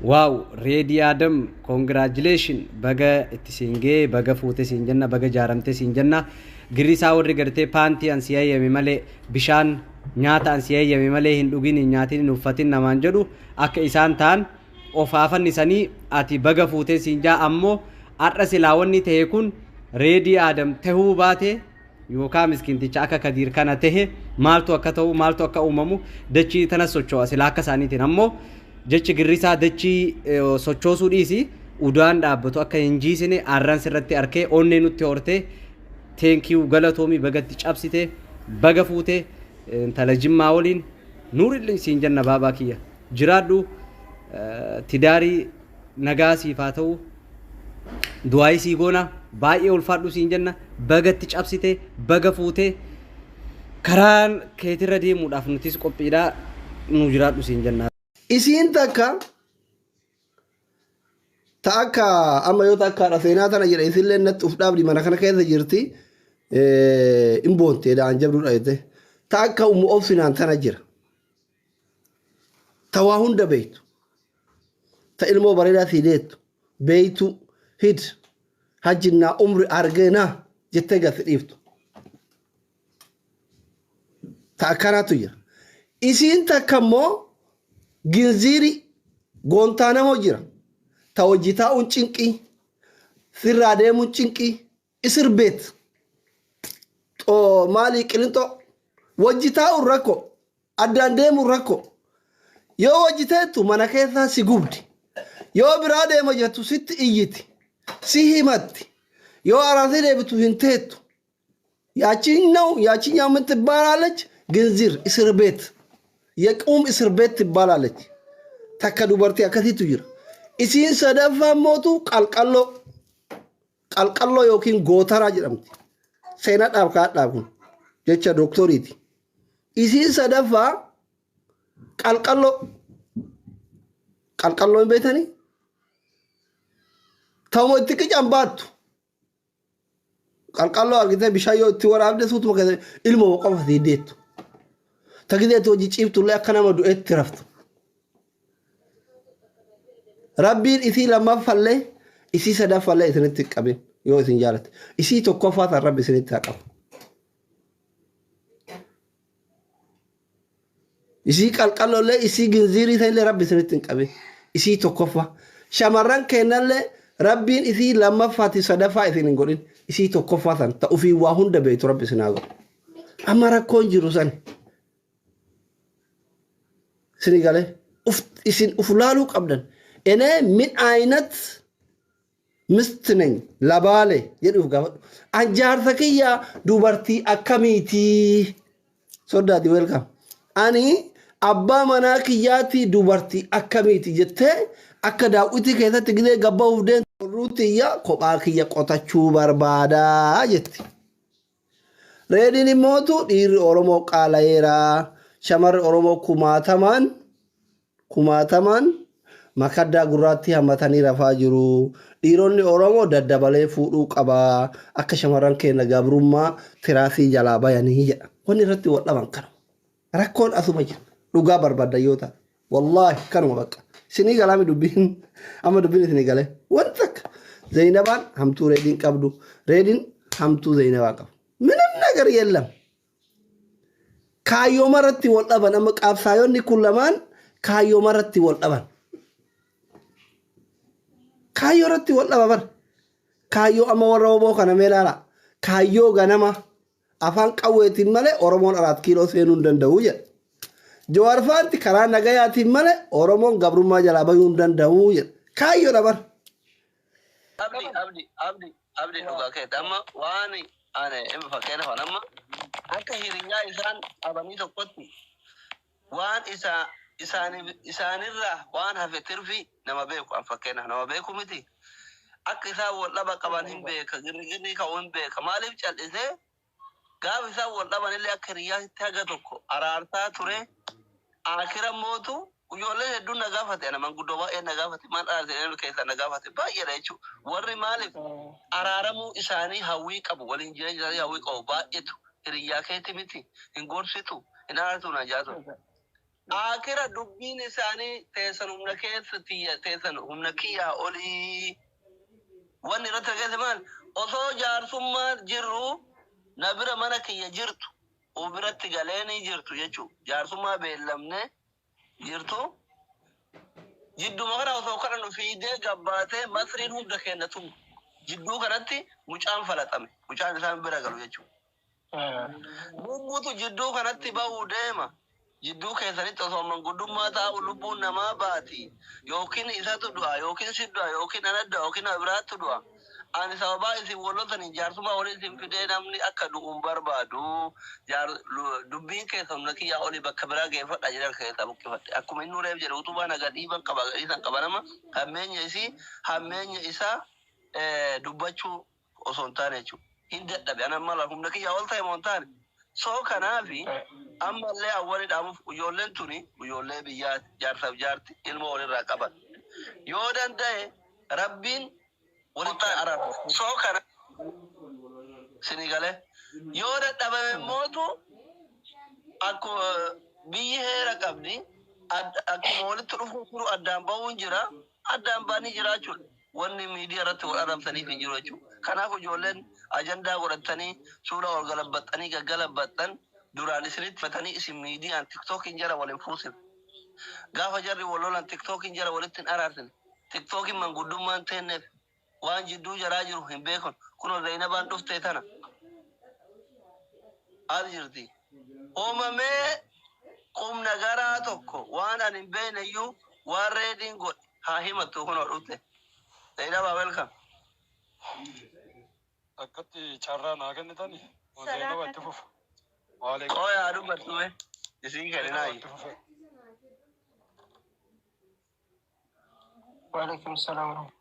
Wow, Ready Adam, congratulations. Baga ittisingee, baga fuute sinjanna, baga jaaramte sinjanna. Girisaa warri gartee paantii an siyayyame malee bishaan nyaata an siyayyame malee hin dhugin hin nyaatin hin uffatin namaan jedhu akka isaan ta'an ofaafannisanii ati baga fuute sinjaa ammoo har'a silaawwanni ta'e kun Ready Adam tahuu baate yookaan miskinticha akka Kadiir kana tahe maaltu akka ta'u maaltu akka uumamu dachii tana socho'a sila akka isaaniitiin ammoo jechi girrisaa dachii sochoosuu dhiisi udaan dhaabbatu akka hin jiisine arraan sirratti arkee onnee nutti hortee teenkiyu galatoomii bagatti cabsite baga fuute intala jimmaa waliin nuurillee siin janna baabaa kiyya jiraadhu tidaarii nagaa siif haa ta'u du'aayii sii goona baay'ee ulfaadhu siin janna bagatti cabsite baga fuute karaan keetirra deemuudhaaf nutis qophiidhaa nu jiraadhu siin janna. Isiin takka amma yoo takka dhafeenaa tana jedha isillee natti uf dhaabdi mana kana keessa jirti in boonteedhaan jabduudha jette takka obsinaan tana jira ta waa hunda beektu ta ilmoo bareedaa sii deettu beektu hid hajjinnaa umri argeenaa jettee gasi dhiiftu ta akkanaatu jira isiin takka immoo ginziri gontaanamo jira ta hojjitaa un cinqii sirraa deemuun cinqii isir beet maalii qilinxoo hojjitaa un rakko addaan deemuun rakko yoo hojjiteettu mana keessaa si gubdi yoo biraa deema jettu sitti iyyiti si himatti yoo araasii deebitu hin teettu ያቺ የምትባላለች ግንዚር እስር ቤት የቁም እስር ቤት ትባላለች። ተከዱ በርቲ አከቲቱ ይራ ኢሲን ሰደፋ ሞቱ ቀልቀሎ ዮኪን ጎተራ ጅረምቲ ሴና ዳብካ ዳብኩ ጀቻ ዶክተሪቲ ኢሲን ሰደፋ ቀልቀሎ ቤተኒ ተሞ ትቅጭ አምባቱ ቀልቀሎ አርግተ ቢሻዮ ትወራብደ ሱት ወከ ኢልሞ ወቀፈ ዲዴቱ تقدر توجي تجيب تقول لك أنا ما دويت ترفت ربي إثي لما فله إثي سدا فله إثنين تكابين يو إثنين جالت إثي تكفى ربي إثنين تكاب إثي قال له إثي جنزيري ثاني ربي إثنين تكابين إثي تكفى شمران كنا له ربي إثي لما فاتي سدا فا إثنين قولين إثي تكفى ثان تأوفي واهون دبيت ربي سناغو أما ركون جروسان سنغالي إسين أفلالو قبلا أنا من عينت مستنين لبالي يدوف قبل أنجار ثكية دوبرتي أكميتي صدادي ويلكم أني أبا مناكياتي دوبرتي أكميتي جتة أكدا وتي كذا تقدر قبا ودين روتيا كوباكيا قطعشو بربادا جتة ريديني موتو دير أورمو قالايرا شمر أورومو كوماتمان مكدا غراتي همتاني رفاجرو ديروني أورومو ددبالي فورو قبا أكا شمران كينا غابروما تراسي جلابا يعني هي وني رتي والله بانكرو ركون أثو مجر لغا بربادا يوتا والله كانوا بكا سيني غلامي دبين أما دبين سيني غلي وانتك زينبان همتو ريدين قبدو ريدين همتو زينبان قبدو منم نغر يلم كايو مرتي والأبان أما قابسايون دي كلمان كايو مرتي والأبان كايو رتي والأبان كايو أما وروبو كان ميلالا كايو غنما أفان قويتي مالي أورمون أرات كيلو سينون دندهوية جوار فانتي كران نغاياتي مالي أورمون غبرو ما جلابا يون دندهوية كايو نبر أبدي نوغا كيت أما واني أنا إما فكينا فنما akka hiriyaa isaan abanii tokkotti waan isaanirraa waan hafe tirfi nama beeku an fakkeenya nama beeku miti akka isaan wal dhaba qaban hin beeka girgirri ka'u hin beeka maaliif cal'isee gaafa isaan wal dhaban illee akka hiriyaatti haga tokko araartaa ture akira mootu ijoollee hedduun na gaafate ana manguddoo baay'ee na gaafate maal dhalatee keessa na gaafate baay'eedha jechuudha warri maaliif araaramuu isaanii hawwii qabu waliin jireenya isaanii hawwii qabu baay'eetu hiriyaa keetti miti hin gorsitu hin aartu na jaatu akira dubbiin isaanii teessan humna keessatti teessan humna kiyyaa olii wanni irratti argisiisan osoo jaarsummaa jirru na bira mana kiyya jirtu biratti galeeni jirtu jechuudha. Jaarsummaa beellamne jirtu jidduma kana osoo kana fiidee gabbaatee masriin hunda kennatu jidduu kanatti mucaan falaxame mucaan isaan bira galu jechuudha. Lubbuutu jidduu kanatti bahuu deema. Jidduu keessanitti osoo manguddummaa taa'u lubbuun namaa baati yookiin isatu du'a yookiin si du'a yookiin ana du'a yookiin abiraattu du'a. Ani sababaa isin walloltanii jaarsummaa waliin isin fidee namni akka du'uun barbaadu dubbiin keessa humna kiyyaa olii bakka biraa geeffadha jedhan keessaa buqqifadhe. Akkuma inni ureef jedhe utubaa nagaa dhiiban qaba gadhiisan qaba nama hammeenya isaa dubbachuu osoo hin taane jechuudha. Hin dadhabe anan mala humna kiyyaa ol ta'e moo hin taane. Soo kanaafi ammallee awwalidhaamuuf ijoolleen tuni ijoollee biyyaa jaarsaaf jaarti ilma walirraa qaban. Yoo danda'e rabbiin walitti arabu. Soo kana sinigale yoo dadhabame mootu akkuma biyyi heera qabdi akkuma walitti dhufu jiru addaan bahuun jira addaan baanii jiraachuudha. Wanni miidiyaa irratti wal arrabsaniif hin jiru jechuudha. Kanaaf ijoolleen ajandaa godhatanii suura wal galabbaxanii gaggalabbaxan duraan isinitti fatanii isin miidiyaan tiktookiin jara waliin fuusin. Gaafa jarri wal lolan tiktookiin jara walitti hin araarsin. Tiktookiin manguddummaan teenneef waan jidduu jaraa jiru hin beekon kun Zainabaan dhuftee tana. Al jirti. Uumamee qubna garaa tokko waan ani hin beekne iyyuu waan reediin godhe haa himattu kun dhufte. Zainabaa welcome. Akkatti carraa naa kennitani. Zainabaa itti fufu. Oh yaa dubbattu isin kenninaayi. Waalaikum salaam.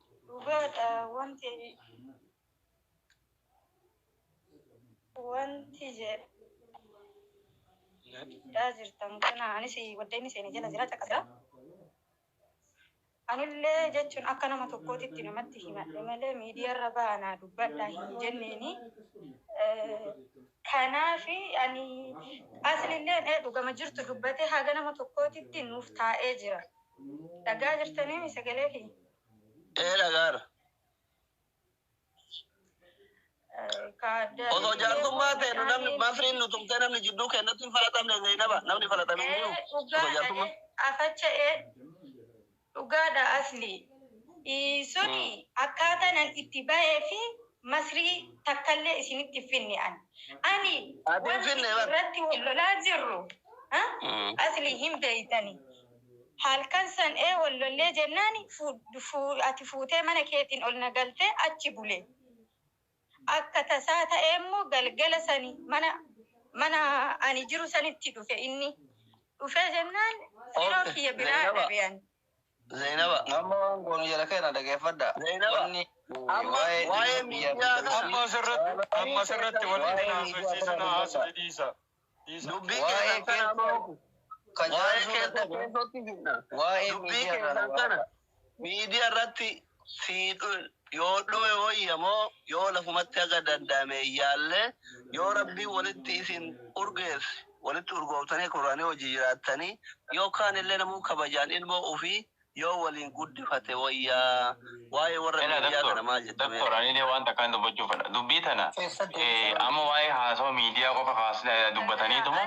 Wanti jedhaa jirtan kana anis waddeenni seenee jala jira caqasira. Anillee jechuun akka nama tokkootitti namatti himadhe malee miidiyaarra baanaa dubbadhaa hin jenneeni. Kanaafi ani asilillee dhugama jirtu dubbatee haga nama tokkootitti nuuf taa'ee jira. Dhagaa jirtanii sagalee keenya. Dhagaara. Osoo jaarsummaa ta'e namni masriin nu tumtee namni jidduu kennatti hin falaxamne Zainaba namni falaxamee jiru. Osoo jaarsummaa. Afacha'ee dhugaadha asli. Suni akkaataa nan itti bahee fi masrii takkallee isinitti finne ani wanti irratti wal lolaa jirru asli hin beeytani. Halkan san wal lollee jennaani ati fuutee mana keetiin ol nagaltee achi bule. Akka tasaa ta'e immoo galgala sani mana ani jiru sanitti dhufe inni dhufe jennaan yeroo kiyya biraa dhabean. Zainaba amma waan goonu jala kana dhageeffadha. Zainaba waa'ee miidiyaa amma sirratti walitti naasisiisana haasa'e dhiisa. Dubbii keessan kana ammoo waa'ee keessan kana miidiyaa irratti siidhuun yoo dhume wayyamoo yoo lafumatti aga danda'ame yaallee yoo rabbiin walitti isin urgeesse walitti urgooftanii quraanii hojii jiraattanii yookaan illee namuu kabajaan ilmoo ofii yoo waliin guddifate wayyaa waa'ee warra miidiyaa kana maal jettame. Doktor ani waan takkaan dubbachuu fedha. Dubbii tana amma waa'ee haasawaa miidiyaa qofa kaasnee dubbataniituma.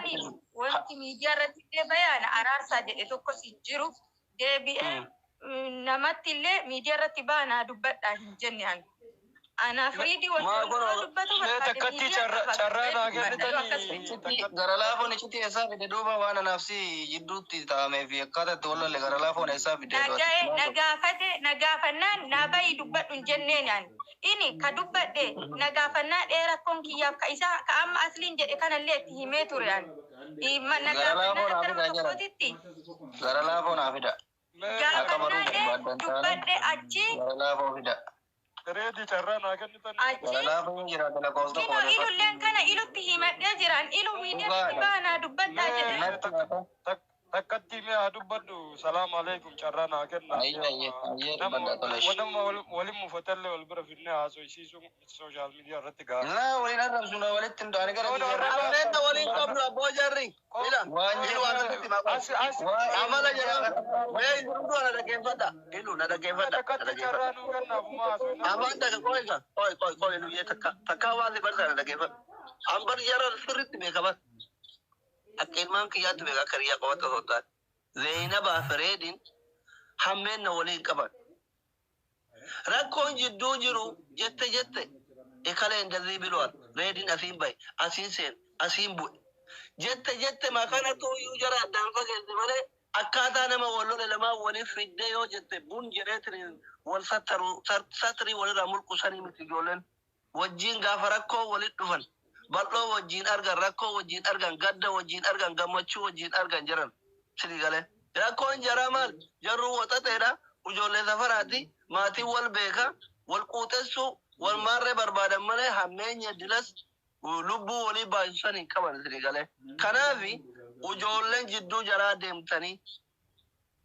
Wanti miidiyaa irratti bayaan araarsaa jedhe tokkos jiru deebi'ee namatti illee miidiyaa irratti baanaa dubbadhaa hin jenne ani. Ana Friidi wal dubbatu takkatti carraa naa kennitanii. Gara laafoon itti eessaa fide duuba waan anaafsi jidduutti taa'amee fi akkaataa itti wal lolle gara laafoon eessaa fide. Nagaafannaan naa bayi dubbadhu hin jenneen ani. Ini ka dubbadhe nagaafannaa dheeraa koon kiyyaaf ka isaa ka amma asliin jedhe kanallee itti himee ture ani. Gara laafoon haa fida. Gaafannaa dubbadhe achi. Gara laafoon fida. Reedi carraa naa kennitanii. Gara laafoon jira dala koosoo koone. Ilulleen kana ilutti himadhee jiran ilu miidiyaa baanaa dubbadhaa jedhe. تكتي مي أدبدو سلام عليكم شرانا كنا ونما ولي مفتل والبر في الناس ويسيسو السوشيال ميديا رتقا لا ولي نرم سنة ولي تندو أنا كده أنا ولي قبل أبو جري إلا إلو أنا تتي ما عمل جرام ما يندو أنا كيف فدا إلو ندا كيف فدا تكتي شرانو كنا فما أمان تك كوي إلو يتكاوالي برد ندا كيف أمبر جرا سرت بيكبر أكيد كيات بيكا كريا قوات هوتا زينب فريدين همين ولين كبر rakkoon jidduu jiru jette ekala indazii bilwaan reedin asiin bay asiin seen asiin bu'e jette makana tooyuu jara addaan fageesse malee akkaataa nama wallole lamaa waliin fidde yoo jette bun jedheetiin wal satrii walirraa mulqusanii miti ijoolleen wajjiin gaafa rakkoo walit dhufan bal'oo wajjiin argan rakkoo wajjiin argan gadda wajjiin argan gammachuu wajjiin argan jiran sidii galee rakkoon jaraa maal jarruu waxateedha ijoollee safaraati maatii wal beeka wal quuxessu wal maarree barbaadan malee hammeenya dilas lubbuu walii baay'isan hin qaban sidii galee kanaafi ijoolleen jidduu jaraa deemtanii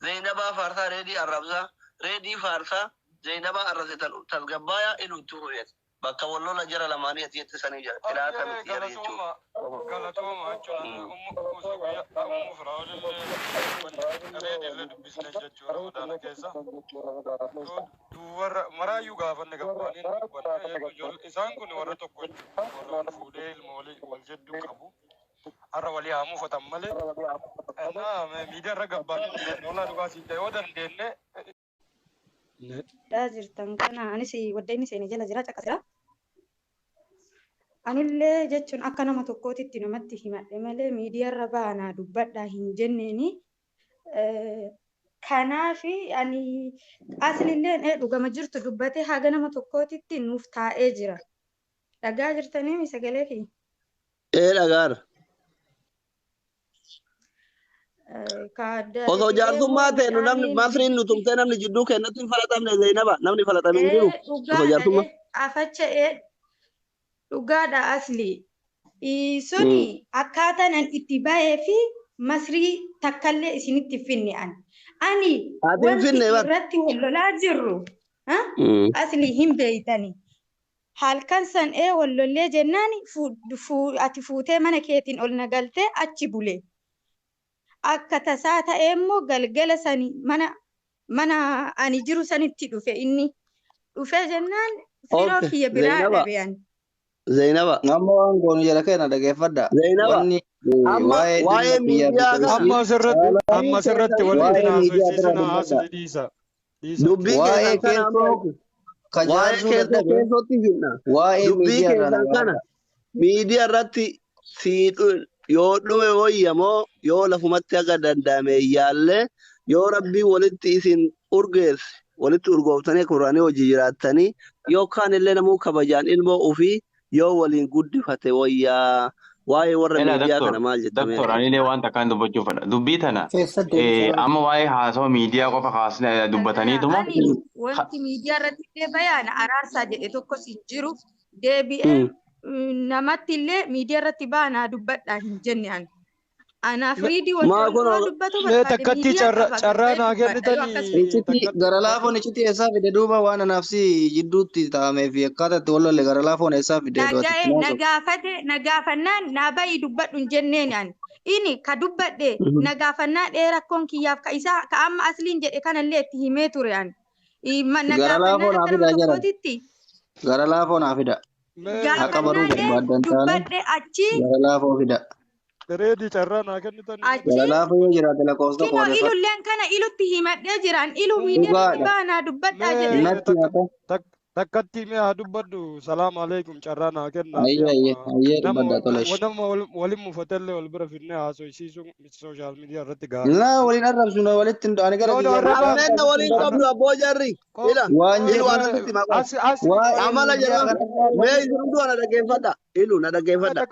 Zainabaa faarsaa reedii arrabsaa reedii faarsaa Zainabaa arrase tasgabbaayaa iluutti hubees bakka wallola jara lamaanii ati jette sanii jira filaata miti jara jechuudha. Galatooma jechuudha ummu firaa'oon reedii dubbisne jechuudha odaana keessa. Warra maraayyuu gaafanne gabbaaniin isaan kun warra tokko warra fuudhee ilma wal jedduu qabu. Har'a walii haa mufatan malee miidiyaa irra gabbaaniin olaa dhugaasii yoo dandeenye. Daa jirtan kana anis waddeenni seenee jala jira caqasira. Anillee jechuun akka nama tokkootitti namatti himadhe malee miidiyaa irra baanaa dubbadhaa hin jenneeni. Kanaafi ani asilillee dhugama jirtu dubbatee haga nama tokkootitti nuuf taa'ee jira. Dhagaa jirtanii sagalee kiyya. Dhagaara. Osoo jaartummaa ta'e nu namni masriin nu tumtee namni jidduu kennatti hin falatamne Zainaba namni falatamee hin jiru. Osoo jaartummaa. Afacha'ee dhugaadha asli. Suni akkaataa nan itti ba'ee fi masrii takkallee isinitti finne ani wanti irratti wallolaa jirru asli hin beeytani. Halkan san wallollee jennaan ati fuutee mana keetiin ol nagaltee achi bulee. Akka tasaa ta'ee immoo galgala sani mana ani jiru sanitti dhufe inni dhufe jennaan firoo kiyya biraa dhabeeyyan. Zainaba. Amma waan goonu jala keenya dhageeffadha. Zainaba. Waa'ee miidiyaa amma sirratti walitti naasisiisina haasisi dhiisa. Dubbii keessan kana ammoo keessatti hinna. Dubbii keessan kana miidiyaa irratti yoo dhume wayyamoo yoo lafumatti akka danda'ame yaallee yoo rabbii walitti isin urgeesse walitti urgooftanii kuranii hojii jiraattanii yookaan illee namuu kabajaan ilmoo ofii yoo waliin guddifate wayyaa waa'ee warra miidiyaa kana maal jettame. Doktor anilee waan takkaan dubbachuufadha. Dubbii tana amma waa'ee haasawaa miidiyaa qofa kaasne dubbataniituma. Wanti miidiyaa irratti bayaan araarsaa jedhe tokkos hin jiru deebi'ee namatti illee miidiyaa irratti baanaa dubbadhaa hin jenne ani. Anaaf riidii wajjin dubbatu takkatti carraa naa kennitanii gara laafoon itti eessaa fide duuba waan anaafsi jidduutti taa'amee fi akkaataatti wallolle gara laafoon eessaa fide nagaafannaan naa bayi dubbadhu hin jenneen ani. Inni ka dubbadhe nagaafannaa dheerakkoon kiyyaaf ka isaa ka amma asliin jedhe kanallee itti himee ture ani. Gara laafoon hafida jira. Gara laafoon hafida. Akka baruu barbaadan taane gara laafoo fida. Reedii carraa naa kennitanii. Gara laafoo yoo jiraate lakkoofsa qoodata. Ilulleen kana ilutti himadhee jiran ilu miidiyaa baanaa dubbadhaa jedhe. Takkatti mee haa dubbadhu salaam alaikum carraa naa kenna. Ayyee dubbadhaa tolesh. Nama waliin mufatelle wal bira finnee haasofsiisuun sooshaal miidiyaa irratti gaafata. Naa waliin arrabsuun walitti ani gara biyya. Ameen waliin qabdu abboo jarri. Waan jedhu amala jedhama. Mee hunduu ana dhaggeeffadha. Ilu na dhaggeeffadha.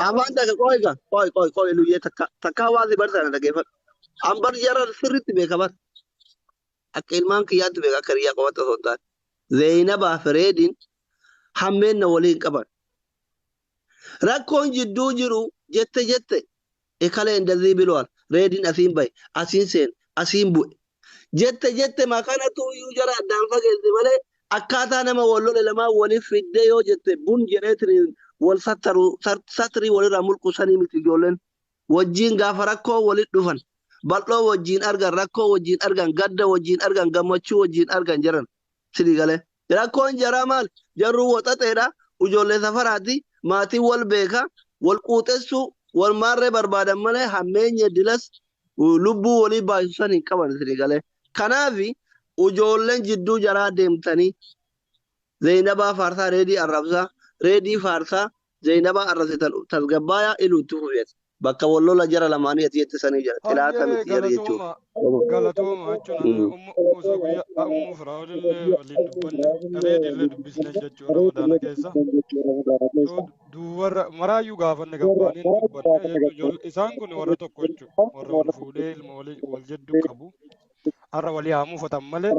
Amaan dhaga qoy ilu yee takka hawaasi barsa na dhaggeeffadha. Ambar jara sirriitti beekaman. Akka ilmaan kiyyaatti beeka akka riyyaa qabata soddaan. Zainabaa Fireediin hammeenna waliin qaban. Rakkoon jidduu jiru jette ekale እንደዚህ ብለዋል ሬዲን አሲን ባይ አሲን ሴን አሲን ቡእ jette makanatu iyyuu jara addaan fageesse malee akkaataa nama wal lole lamaa waliif fiddee yoo jette bun jedheetiin wal satrii walirraa mulqusanii miti ijoolleen wajjiin gaafa rakkoo walit dhufan bal'oo wajjiin argan rakkoo wajjiin argan gadda wajjiin argan gammachuu wajjiin argan jiran sidii galee rakkoon jaraa maal jarruu waxaxeedha ijoollee safaraati maatiin wal beeka wal quuxessu wal maarree barbaadan malee hammeenya dilas lubbuu walii baay'isan hin qaban sidii galee kanaafi ijoolleen jidduu jaraa deemtanii Zainabaa Faarsaa reedii arrabsaa reedii Faarsaa Zainabaa arrabsitan tasgabbaayaa iluutti fufeet bakka wallola jara lamaanii ati jettisanii jira xilaata miti jara jechuudha. Galatooma jechuun osoo guyyaa uumuu firaa'olillee waliin dubbanne reediillee dubbisne jechuudha Ramadaana keessa. Warra maraayyuu gaafanne gabbaaniin dubbanne isaan kun warra tokko jechuudha warra wal fuudhee ilma wal jedduu qabu. Har'a walii haa muufatan malee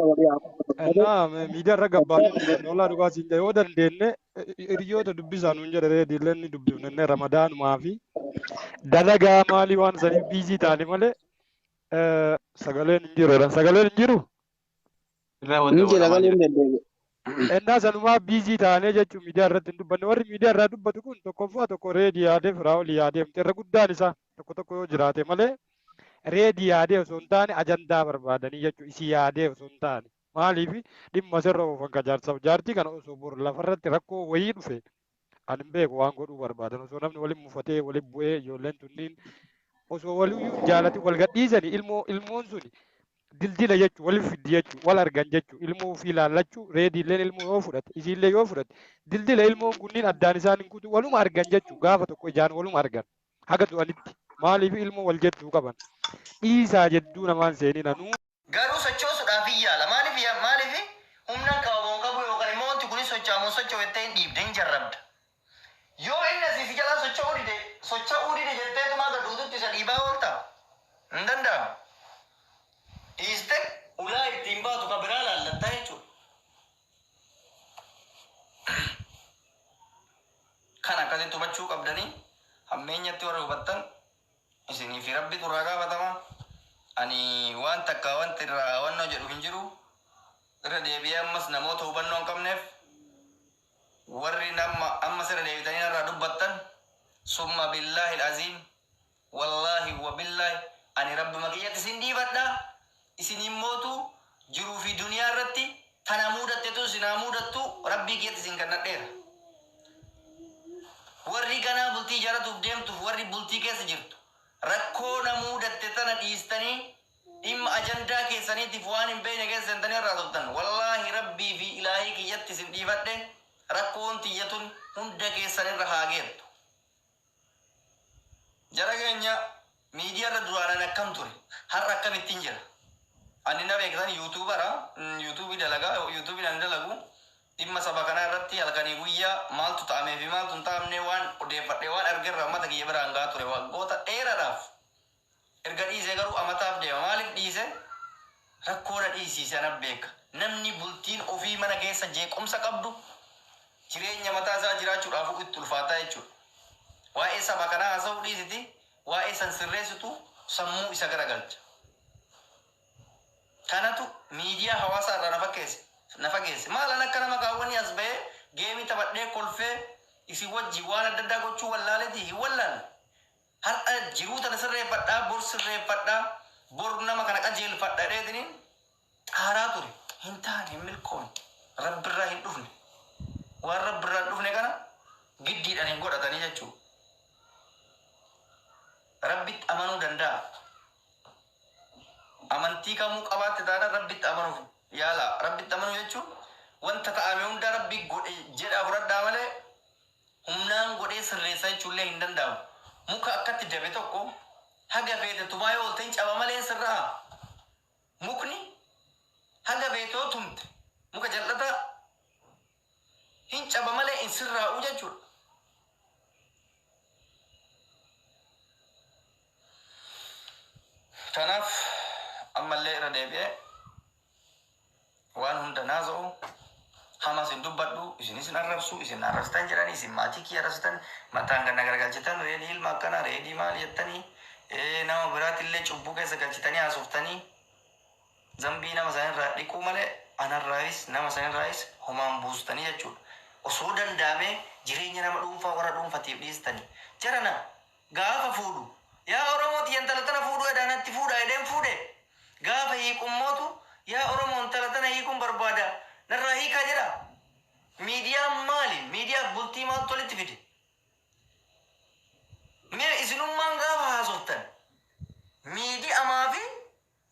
miidiyaa irra gabbaaniin olaa dhugaa siin yoo dandeenye hiriyoota dubbisaa nuun jedhe reediillee ni dubbifne Ramadaanumaa fi dalagaa maalii waan saniif biizii taane malee sagaleen hin jiru. Sagaleen hin jiru. Ennaa sanumaa biizii taanee jechuun miidiyaa irratti hin dubbanne warri miidiyaa irraa dubbatu kun tokkoffaa tokko reedii yaadee firaa'olii yaadee irra guddaan isaa tokko yoo jiraate malee reedii yaadee osoo hin taane ajandaa barbaadanii jechuudha isii yaadee osoo hin taane maaliif dhimma sirra oofan kajaarsaaf jaartii kana osoo bor lafarratti rakkoo wayii dhufe ani hin beeku waan godhuu barbaadan osoo namni waliin mufatee waliin bu'ee ijoolleen tunniin osoo waliyyuu jaalati wal gadhiisanii ilmoon suni dildila jechuun waliin fiddi jechuun wal argan jechuun ilmoo ofii ilaallachuu reediilleen ilmoo yoo fudhate isiillee yoo fudhate dildila ilmoon kunniin addaan isaan hin kutu waluma argan jechuun gaafa tokko ijaan waluma argan haga du'anitti maaliif ilmoo wal jedduu qaban dhiisaa jedduu namaan seenii nanuu. Garuu sochoosuudhaaf iyyaala maaliif humnaan qabamuun qabu yookaan immoo wanti kunis socho'amuun socho'ettee hin dhiibdee hin jarrabda. Yoo inni asiif jalaa socho'uu dide jetteetumaa gadhuututti isa dhiibaa oolta. Hin danda'amu. Dhiiste ulaa ittiin baatu kan biraa laallattaa jechuudha. Kan akkasitti hubachuu qabdanii hammeenyatti warra hubattan isinii fi rabbitu irraa gaafatama. Ani waan takka wanti irraa wannoo jedhu hin jiru. Irra deebi'ee ammas namoota hubannoo hin qabneef warri amma sirra deebitanii irraa dubbattan summa billaahi al-aziim wallaahi wa billaahi ani rabbi makiyyatti isin dhiifadha isin immootu jiruu fi duniyaa irratti tana muudattetu isinaa muudattu rabbii kiyyatti isin kannadheera. Warri ganaa bultii jaratuuf deemtuuf warri bultii keessa jirtu rakkoo na muudatte tana dhiistanii dhimma ajandaa keessaniitiif waan hin beekne keessa sentanii irraa toltan wallaahi rabbii fi ilaahii kiyyatti isin dhiifadhe rakkoon tiyyatun hunda keessanirra haa geettu. Jara keenya miidiyaa irra duraanan akkam ture har'a akkamittiin jira. Ani na beektan yuutuubii dalagaa yuutuubii nan dalagu dhimma saba kanaa irratti halkanii guyyaa maaltu ta'amee fi maaltu hin ta'amne waan odeeffadhee waan argerra uummata kiyya biraan gaa ture waggoota dheeraadhaaf erga dhiisee garuu amataaf deema maaliif dhiise rakkoodha dhiisiise ana beeka namni bultiin ofii mana keessa jeequmsa qabdu jireenya mataa isaa jiraachuudhaaf itti ulfaataa jechuudha. Waa'ee saba kanaa haasa'uu dhiisiti waa'ee san sirreessitu sammuu isa garagalcha. Kanatu miidiyaa hawaasaa irraa na fageesse. Maalan akka nama kaawwanii as ba'ee geemii taphadhee kolfee isin wajji waan adda addaa gochuu wallaaleeti hin wallaan. Har'a jiruu tana sirreeffadhaa bor sirreeffadhaa bor nama kana qajeelfadhaa dheediniin haaraa ture hin taane hin milkoon rabbirraa hin dhufne. Waan rabbirraa hin dhufne kana giddiidhaan hin godhatanii jechuudha. Rabbitti amanuu danda'a. Amantii kamuu qabaatte taana rabbitti amanuuf yaala. Rabbitti amanuu jechuun wanta ta'ame hunda rabbi godhe jedhaa fudhadhaa malee humnaan godhee sirreessaa jechuullee hin danda'amu. Muka akkatti dabe tokko haga feete tumaa yoo oolteen caba malee sirraa. Mukni haga feetoo tumte muka jal'ataa hin caba malee hin sirraa'u jechuudha. Kanaaf ammallee irra deebi'ee waan hunda naasa'u hamas hin dubbadhu isin arrabsu isin arrabsitan jedhanii isin maatii kiyya arrabsitan mataan ganna garagalchitan reedii ilma akkana reedii maal jettanii nama biraatillee cubbuu keessa galchitanii haasoftanii zambii nama sanirraa dhiquu malee anarraayis nama sanirraayis homaan buustanii jechuudha. Osoo danda'amee jireenya nama dhuunfaa warra dhuunfatiif dhiistanii jarana gaafa fuudhu yaa Oromooti intala tana fuudhu edaanatti fuudha edeen fuudhe gaafa hiikummootu yaa Oromoo intala tana hiikuun barbaada narraa hiikaa jedha. Miidiyaa maali? Miidiyaa bultii maaltu walitti fide? Mee isinummaan gaafa haasoftan miidiyaa fi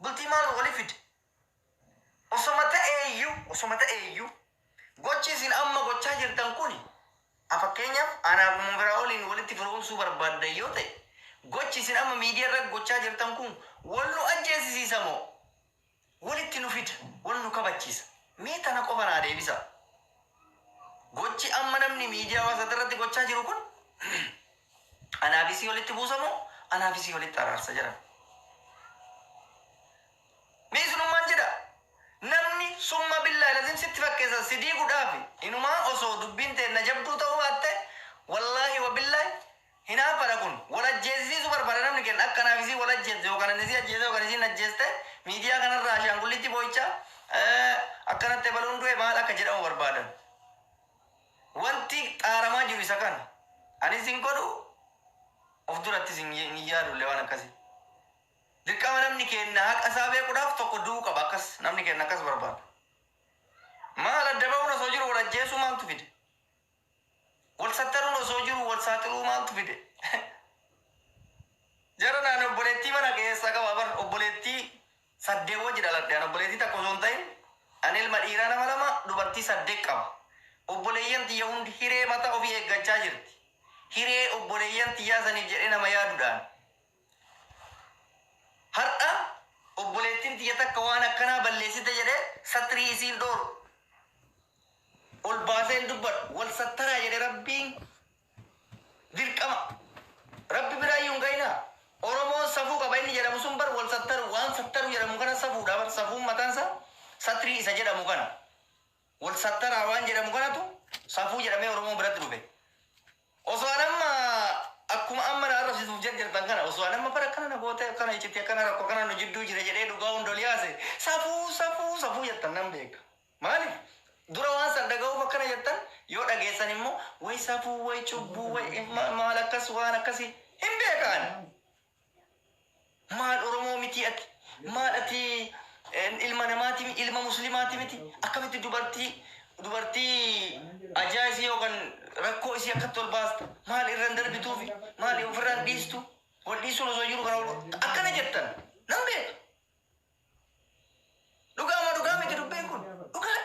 bultii maal walitti fide? Osoma ta'eeyyuu gochi isin amma gochaa jirtan kuni fakkeenyaaf anaaf mumbira waliin walitti firoomsuu barbaadda yoo ta'e gochi isin amma miidiyaa irratti gochaa jirtan kun wal nu ajjeesisiisa moo walitti nu fida wal nu kabachiisa? Mee tana qofa naa deebisa. Gochi amma namni miidiyaa hawaasa irratti gochaa jiru kun anaafisii walitti buusa moo anaafisii walitti araarsa jedhama? Mee isinummaan jedha namni summa billaa lazim sitti fakkeessa sidii gudhaafi inumaa osoo dubbiin teenna jabduu ta'uu baatte wallaahi wa billaahi hinaafadha kun wal ajjeesisiisu barbaada namni kenna akka anaafisii wal ajjeesse yookaan annisii ajjeesse yookaan isiin ajjeeste miidiyaa kanarraa ashaangullitti boo'ichaa akkanatti baluun du'e maal akka jedhamu barbaadan. Wanti xaaramaa jiru isa kana ani sin godhu of duratti sin ni yaadu waan akkasii. Dirqama namni kenna haqa isaa beekuudhaaf tokko du'uu qaba akkas namni kenna akkas barbaada. Maal adda ba'uun osoo jiru wal ajjeesuu maaltu fide? Wal sattaruun osoo jiru wal saaxiluu maaltu fide? Jara naan obboleettii mana keessa qaba bar obboleettii saddeet wajji dhaladhe obboleettii takka osoo hin ta'in ani ilma dhiiraa nama lama dubartii saddeet qaba. Obboleeyyan tiyya hundi hiree mataa ofii eeggachaa jirti. Hiree obboleeyyan tiyyaa saniif jedhee nama yaaduudhaan. Har'a obboleettiin tiyya takka waan akkanaa balleessite jedhee satrii isiin dhooru. Ol baaseen dubbadhu wal sattaraa jedhe rabbiin dirqama. Rabbi biraayyuu hin ga'inaa. Oromoon safuu qaba inni jedhamu sun bar wal sattaru waan sattaru jedhamu kana safuudha bar safuun mataansa satrii isa jedhamu kana. Wal sattaraa waan jedhamu kanatu safuu jedhamee Oromoo biratti dhufe. Osoo anamma akkuma amma na arrabsituuf jarjartan kana osoo anamma bara kana na goote kana iccitti akkana rakkoo kana nu jidduu jira jedhee dhugaa hundol yaase safuu jettan nan beeka. Maaliif? Dura waan san dhaga'uuf akkana jettan yoo dhageessan immoo way safuu way cubbuu way maal akkas waan akkasii hin beekaan. Maal Oromoo miti ati? Maal ati ilma namaati ilma muslimaati miti? Akkamitti dubartii ajaa'isii yookaan rakkoo isii akkatti ol baasta? Maal irraan darbituufi? Maal ofirraan dhiistu? Wal dhiisuun osoo jiru kana akkana jettan nan beeka. Dhugaa miti dubbiin kun dhugaa.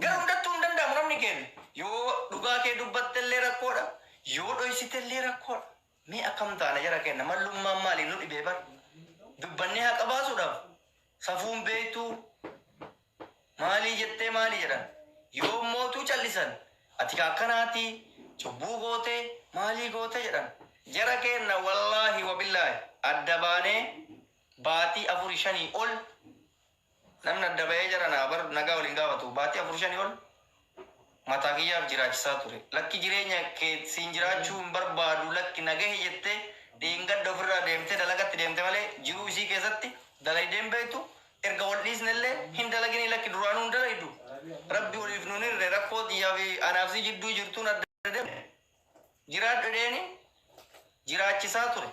Garuu hundattuu hin danda'amu namni kennu. Yoo dhugaa kee dubbattellee rakkoodha. Yoo dhoysitellee rakkoodha. Mee akkam taana jara kenna mallummaan maaliif nu dhibee bar? Dubbannee haqa baasuudhaaf safuun beektuu maalii jettee maalii jedhan yoo mootuu callisan ati akkanaati cubbuu gootee maalii gootee jedhan jara kenna wallaahi wabillaahi adda baanee baatii 4-5 ol namni adda ba'ee jara naa bar nagaa waliin gaafatu baatii 4-5 ol mataa kiyyaaf jiraachisaa ture lakki jireenya kee siin jiraachuu hin barbaadu lakki nagahe jettee dhiingadda ofirraa deemtee dalagatti deemte malee jiruu isii keessatti dalaydeen beektu erga wal dhiisnellee hin dalagini lakki duraanuu hin dalaydu rabbi waliif nuun irre rakkoo xiyyaa fi anaafsi jidduu jirtuun adda deemte jiraadhu dheeni jiraachisaa ture.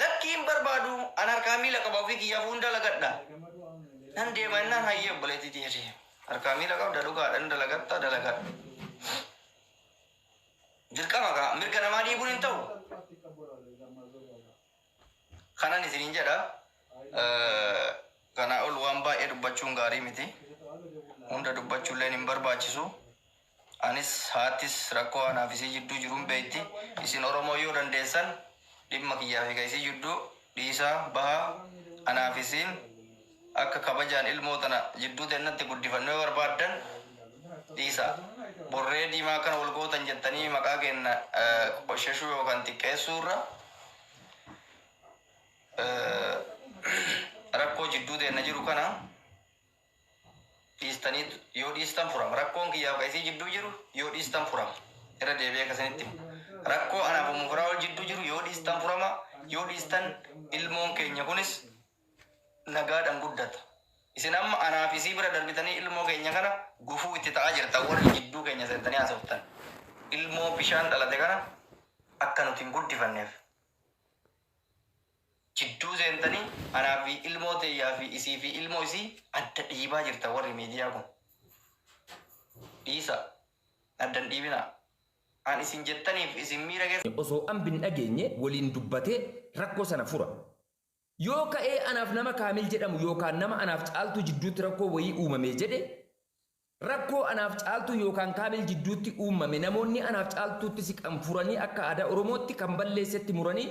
Lakki hin barbaadu an harkaa miila qaba ofii kiyyaaf hin dalagadha nan deema innaan hayyee obboleettii jedhee harkaa miila qabda dhugaadhaan dalagatta dalagadha. Dirqama kaa mirga namaa dhiibuun hin ta'u. Kanan isiniin jedha kana ol waan baay'ee dubbachuun gaarii miti. Hunda dubbachuulleen hin barbaachisu. Anis haattis rakkoo anaafisii jidduu jiruun beekti. Isin Oromoo yoo dandeessan dhimma kiyyaa fi isii jidduu dhiisaa bahaa anaafisiin akka kabajaan ilmoo tana jidduu teennatti guddifannoo barbaaddan dhiisaa. Borree diimaa kana wal gootan jettanii maqaa kenna qoshashuu yookaan xiqqeessuurra rakkoo jidduu teenna jiru kana dhiistanii yoo dhiistan furama rakkoon kiyyaaf isii jidduu jiru yoo dhiistan furama irra deebi'ee akkasinitti rakkoo anaaf umufuraa ol jidduu jiru yoo dhiistan furama yoo dhiistan ilmoon keenya kunis nagaadhaan guddata. Isin amma anaaf isii bira darbitanii ilmoo keenya kana gufuu itti ta'aa jirta warri jidduu keenya seentanii haasoftan. Ilmoo bishaan dhalate kana akka nuti hin guddifanneef. Jidduu seentanii anaaf fi ilmoo teeyyaa fi isii fi ilmoo isii adda dhiibaa jirta warri miidiyaa kun. Dhiisa addan dhiibina. An isin jettaniif isin miira keessa. Osoo an bin dhageenye waliin dubbatee rakkoo sana fura. Yoo ka'ee anaaf nama kaamil jedhamu yookaan nama anaaf caaltu jidduutti rakkoo wayii uumame jedhe rakkoo anaaf caaltu yookaan kaamil jidduutti uumame namoonni anaaf caaltuutti siqan furanii akka aadaa Oromootti kan balleessetti muranii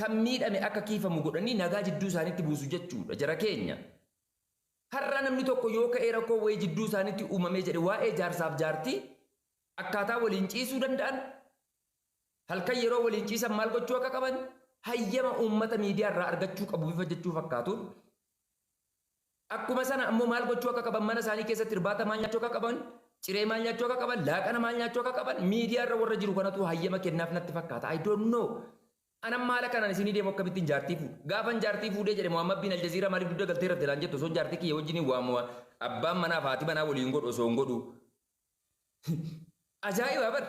kan miidhame akka kiifamu godhanii nagaa jidduu isaaniitti buusu jechuudha jara keenya. Har'a namni tokko yoo ka'ee rakkoo wayii jidduu isaaniitti uumame jedhe waa'ee jaarsaaf jaartii akkaataa waliin ciisuu danda'an halkan yeroo waliin ciisan maal gochuu akka qaban hayyama uummata miidiyaa irraa argachuu qabu bifa jechuu fakkaatuun akkuma sana ammoo maal gochuu akka qaban mana isaanii keessatti irbaata maal nyaachuu akka qaban ciree maal nyaachuu akka qaban laaqana maal nyaachuu akka qaban miidiyaa irra warra jiru kanatu hayyama kennaaf natti fakkaata I don't know anan maala kanaan isinii deemu akkamittiin jaartii fuudhu gaafan jaartii fuudhee jedhe Muhammad bin Aljaziira maaliif dudda galtee rafte laan jettu osoo jaartii kiyya wajjin waamu abbaan manaa fi haati manaa waliin godhu osoo hin godhu ajaa'iba bar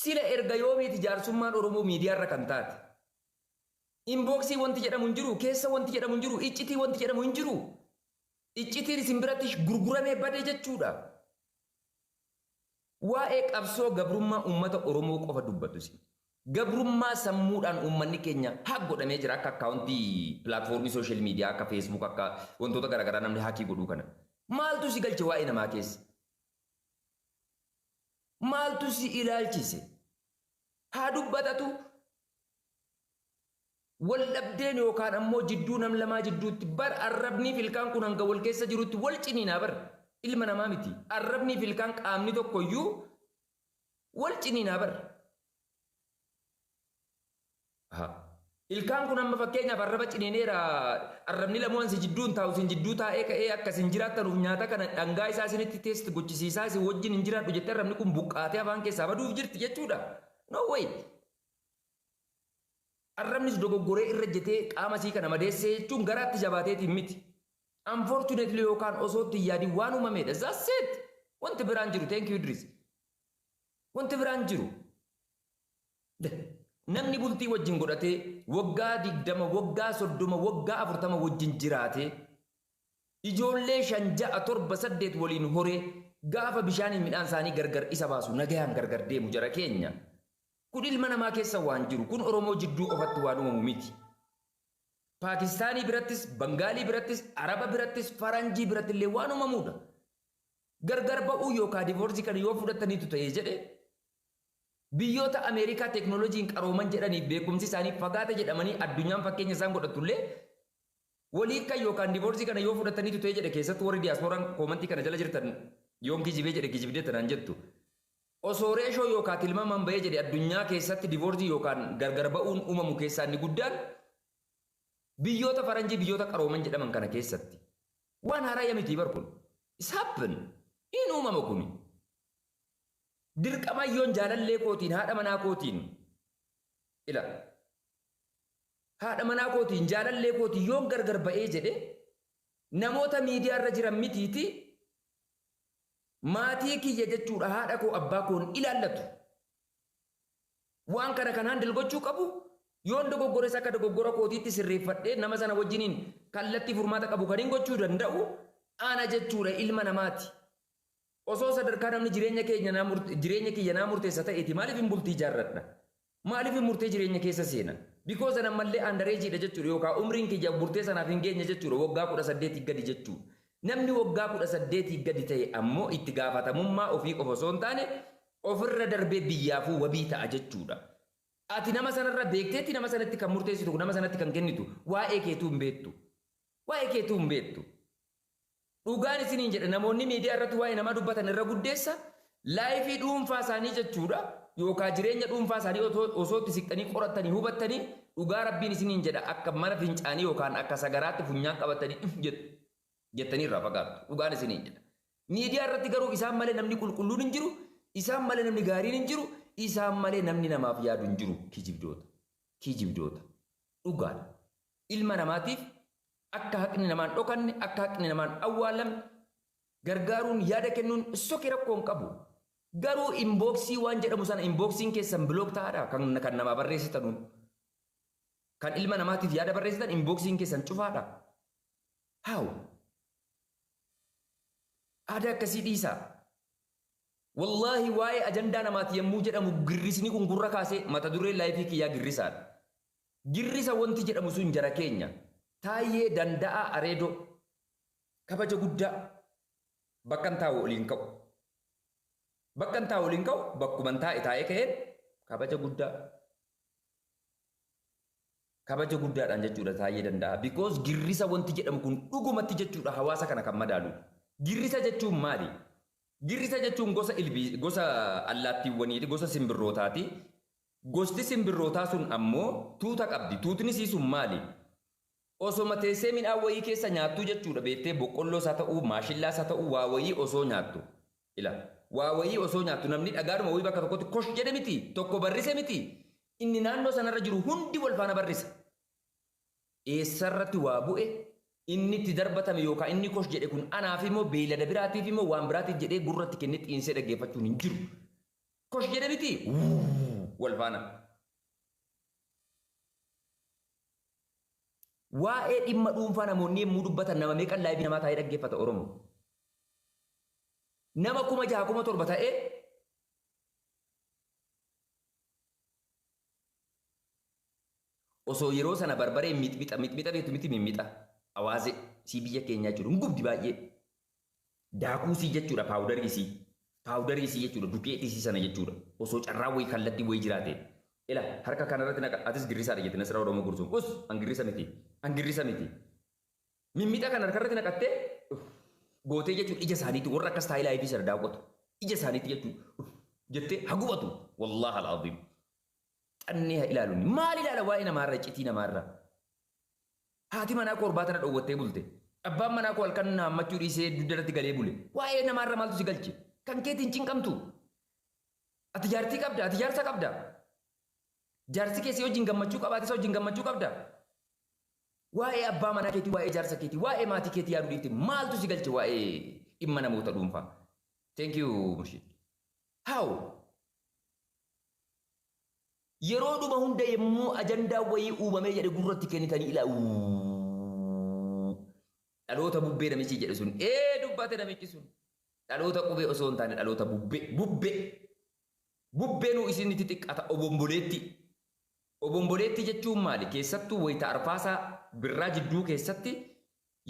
sila erga yoomiiti jaarsummaan Oromoo miidiyaa irra kan taate. Inboksii wanti jedhamu hin jiru, keessa wanti jedhamu hin jiru, iccitii wanti jedhamu hin jiru. Iccitiin isin biratti gurguramee badee jechuudha. Waa'ee qabsoo gabrummaa uummata Oromoo qofa dubbatu isin. Gabrummaa sammuudhaan uummanni keenya haa godhamee jira akka akkaawuntii pilaatfoormii sooshaal miidiyaa akka feesbuuk akka wantoota garaagaraa namni haakii godhuu kana. Maaltu si galche waa'ee namaa keessa? Maaltu si ilaalchise? Haa dubbatatu wal dhabdeen yookaan ammoo jidduu nam lamaa jidduutti bar arrabnii filkaan kun hanga wal keessa jirutti wal ciniinaa bar ilma namaa miti. Arrabnii filkaan qaamni tokkoyyuu wal ciniinaa bar. Ilkaan kun amma fakkeenyaaf arraba ciniineera arrabni lamaan si jidduun taa'u sin jidduu taa'ee ka'ee akkasin jiraattanuuf nyaata kana dhangaa isaa isinitti teesti gochisiisaa isin wajjin hin jiraadhu jettee arrabni kun buqqaatee afaan keessaa baduuf jirti jechuudha. No way. Arrabnis dogoggoree irra jetee qaama sii kana madeessee jechuun garaatti jabaateetiin miti. Unfortunately yookaan osootti yaadii waan uumameedha. That's it. Wanti biraan jiru. Thank you Idris. Wanti biraan jiru. Namni bultii wajjin godhatee waggaa 20 waggaa 30 waggaa 40 wajjin jiraate ijoollee 5 6 7 8 waliin horee gaafa bishaaniin midhaan isaanii gargar isa baasu nagayaan gargar deemu jara keenya. Kun ilma namaa keessa waan jiru kun Oromoo jidduu qofatti waan uumamu miti. Paakistaanii birattis, Bangaalii birattis, Araba birattis, Faranjii biratti illee waan uumamuudha. Gargar ba'uu yookaan diivoorsii kana yoo fudhataniitu ta'ee jedhe biyyoota Ameerikaa teeknooloojiin qarooman jedhanii beekumsi isaanii fagaata jedhamanii addunyaan fakkeenya isaan godhatullee walii kan yookaan diivoorsii kana yoo fudhataniitu ta'ee jedhe keessatti warri diyaaspooraan koomantii kana jala jirtan yoom kijibee jedhe kijibdee tanaan jettu. Osoo reeshoo yookaan tilmaamaan bahee jedhe addunyaa keessatti diivoorsii yookaan gargar ba'uun uumamu keessaa inni guddaan biyyoota faranjii biyyoota qarooman jedhaman kana keessatti waan haaraa yamitii bar kun isaappan in uumama kuni. Dirqamayyoon jaalallee kootiin haadha manaa kootiin ila haadha manaa kootiin jaalallee kootiin yoon gargar ba'ee jedhe namoota miidiyaa irra jiran mitiiti maatii kiyya jechuudha haadha koo abbaa koon ilaallatu waan kana kanaan dalgochuu qabu yoon dogoggores akka dogoggora kootiitti sirreeffadhee nama sana wajjiniin kallattii furmaata qabu kan hin gochuu danda'u ana jechuudha ilma namaati. Osoo sadarkaa namni jireenya kiyya naa murteessa ta'eeti maaliif hin bultii jaarradha? Maaliif hin murtee jireenya keessa seena? Because ana mallee andareejiidha jechuudha yookaan umriin kiyya murtee sanaaf hin geenye jechuudha waggaa 18 gadi jechuudha. Namni waggaa 18 gadi ta'e ammoo itti gaafatamummaa ofii qofa osoo hin taane ofirra darbee biyyaafuu wabii ta'a jechuudha. Ati nama sanarra beekteetti nama sanatti kan murteessitu nama sanatti kan kennitu waa'ee keetuu hin beektu. Waa'ee keetuu hin beektu. Dhugaan isiniin jedhe namoonni miidiyaa irratti waa'ee namaa dubbatan irra guddeessa laayifii dhuunfaa isaanii jechuudha yookaan jireenya dhuunfaa isaanii osoo itti siqxanii qorattanii hubattanii dhugaa rabbiin isiniin jedha akka mana fincaanii yookaan akka sagaraatti funyaan qabatanii jettanii irraa fagaatu dhugaan isiniin jedha. Miidiyaa irratti garuu isaan malee namni qulqulluun hin jiru Isaan malee namni gaariin hin jiru, isaan malee namni namaaf yaadu hin jiru. Kijibdoota. Dhugaadha. Ilma namaatiif akka haqni namaan dhokanne, akka haqni namaan awwaalamne gargaaruun yaada kennuun soki rakkoo hin qabu. Garuu inboksii waan jedhamu sana inboksiin keessan bilook ta'aadha kan namaa barreessitanuun. Kan ilma namaatiif yaada barreessitan inboksiin keessan cufaadha. Haawu. Aadaa akkasii dhiisaa. Wallaahi waa'ee ajandaa namaati yommuu jedhamu girrisni kun gurra kaasee mata duree laayifii kiyyaa girrisaadha. Girrisa wanti jedhamu sun jara keenya. Taayyee danda'aa areedoo. Kabaja guddaa. Bakkan taa'u oliin ka'u. Bakkan taa'u oliin ka'u bakkuman taa'ee ka'een kabaja guddaa. Kabaja guddaadhaan jechuudha taayyee danda'a. Because girrisa wanti jedhamu kun dhugumatti jechuudha hawaasa kana kan madaalu. Girrisa jechuun maali? Girrisa jechuun gosa allaattiiwwaniiti, gosa simbirrootaati. Gosti simbirrootaa sun ammoo tuuta qabdi. Tuutni sii sun maali? Osoma teessee midhaan wayii keessa nyaattu jechuudha. Beektee boqqolloos haa ta'uu, maashillaas haa ta'uu, waa wayii osoo nyaattu. Ila waa wayii osoo nyaattu namni dhagaadhuma wayii bakka tokkotti kosh jedhe miti, tokko barrise miti. Inni naannoo sanarra jiru hundi wal faana barrisa. Eessarratti waa bu'e inni itti darbatame yookaan inni kosh jedhe kun anaaf immoo beeylada biraatiif immoo waan biraatiif jedhee gurratti kennee xiinsee dhaggeeffachuun hin jiru. Kosh jedhe miti wal faana. Waa'ee dhimma dhuunfaa namoonni yemmuu dubbatan nama meeqan laayifii namaa taa'ee dhaggeeffata Oromoo. Nama 6,700 ta'ee osoo yeroo sana barbaree mixmixa beektu miti mimmixa. Hawaase sii biyya keenyaa jiru hin gubdi baay'ee. Daakuu sii jechuudha paawudarii sii. Paawudarii sii jechuudha dukeetii sii sana jechuudha. Osoo carraa wayii kallattii wayii jiraate. Ila harka kanarratti naqa atis girrisaadha jettee nasira Oromoo gursuun. Us angirrisa miti. Angirrisa miti. Mimmixa kan harkarratti naqattee gootee jechuudha ija isaaniitti warra akkas taa'ee laayifii sana daawwatu. Ija isaaniitti jechuudha jettee hagubatu. Wallaahi al-aziim. Xannee haa ilaaluun. Maal ilaala waa'ee namaarra iccitii namaarra? Haati manaa koo orbaatana dhoowwattee bulte. Abbaan manaa koo halkan naammachuu dhiisee duddarratti galee bule. Waa'ee namaarra maaltu si galche? Kan keetiin cinqamtu. Ati jaartii qabda, ati jaarsa qabda. Jaarsi keessi wajjin gammachuu qabaate isa wajjin gammachuu qabda. Waa'ee abbaa manaa keetii, waa'ee jaarsa keetii, waa'ee maatii keetii yaaduu dhiifte maaltu si galche waa'ee dhimma namoota dhuunfaa? Thank you, Murshid. How? Yeroo dhuma hunda yemmuu ajandaa wayii uumamee jedhe gurratti kennitanii ilaalu. Dhaloota bubbee namichi jedhe sun. Dubbate namichi sun. Dhaloota qubee osoo hin taane dhaloota bubbee. Bubbeenuu isinitti xiqqaata obomboleetti. Obomboleetti jechuun maali? Keessattuu wayita arfaasaa birraa jidduu keessatti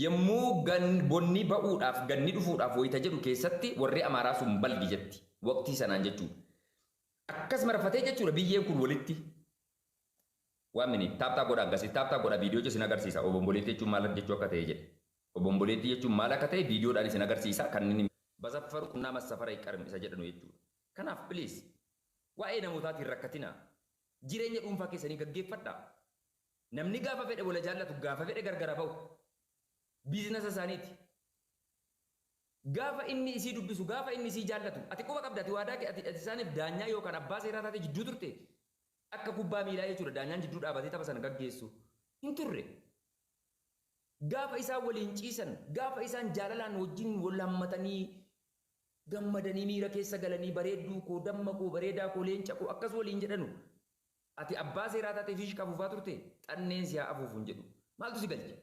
yemmuu bonni ba'uudhaaf ganni dhufuudhaaf wayita jedhu keessatti warri amaaraa sun balgi jetti. Waqtii sanaan jechuudha. Akkasuma rafatee jechuudha biyyeen kun walitti. Waan mini taaptaa godha akkasii taaptaa godha viidiyoo isin agarsiisa. Obomboleetti jechuun maal jechuu akka ta'e jedhe. Obomboleetti jechuun maal akka ta'e viidiyoodhaan isin agarsiisa kan inni basaffaru qunnaa massafara hiqqarmi isa jedhanu jechuudha. Kanaaf please waa'ee namootaatiin rakkatina. Jireenya dhuunfaa keessanii gaggeeffadha. Namni gaafa fedhe wala jaallatu gaafa fedhe gargara ba'u. Biizinasa isaaniiti. Gaafa inni isii dubbisu gaafa inni isii jaallatu ati quba qabda ati waadaa ati isaaniif daanyaa yookaan abbaa seeraa taate jidduu turte akka kubbaa miilaa jechuudha daanyaan jidduu dhaabatee tapha sana gaggeessu hin turre. Gaafa isaan waliin ciisan gaafa isaan jaalalaan wajjin wal hammatanii gammadanii miira keessa galanii bareedduu koo damma koo bareedaa koo leenca koo akkas waliin jedhanu ati abbaa seeraa taatee fiish qabuufaa turte xanneen si haa afuufu hin jedhu maaltu si galche?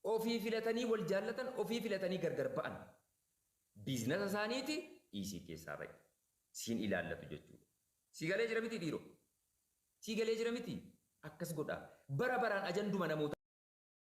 Ofii filatanii wal jaallatan ofii filatanii gargar ba'an. Biizinasa isaaniiti dhiisii keessaa bahe. Siin ilaallatu jechuudha. Si galee jira miti dhiiroo. Si galee jira miti akkas godhaa. Bara baraan ajanduma namoota.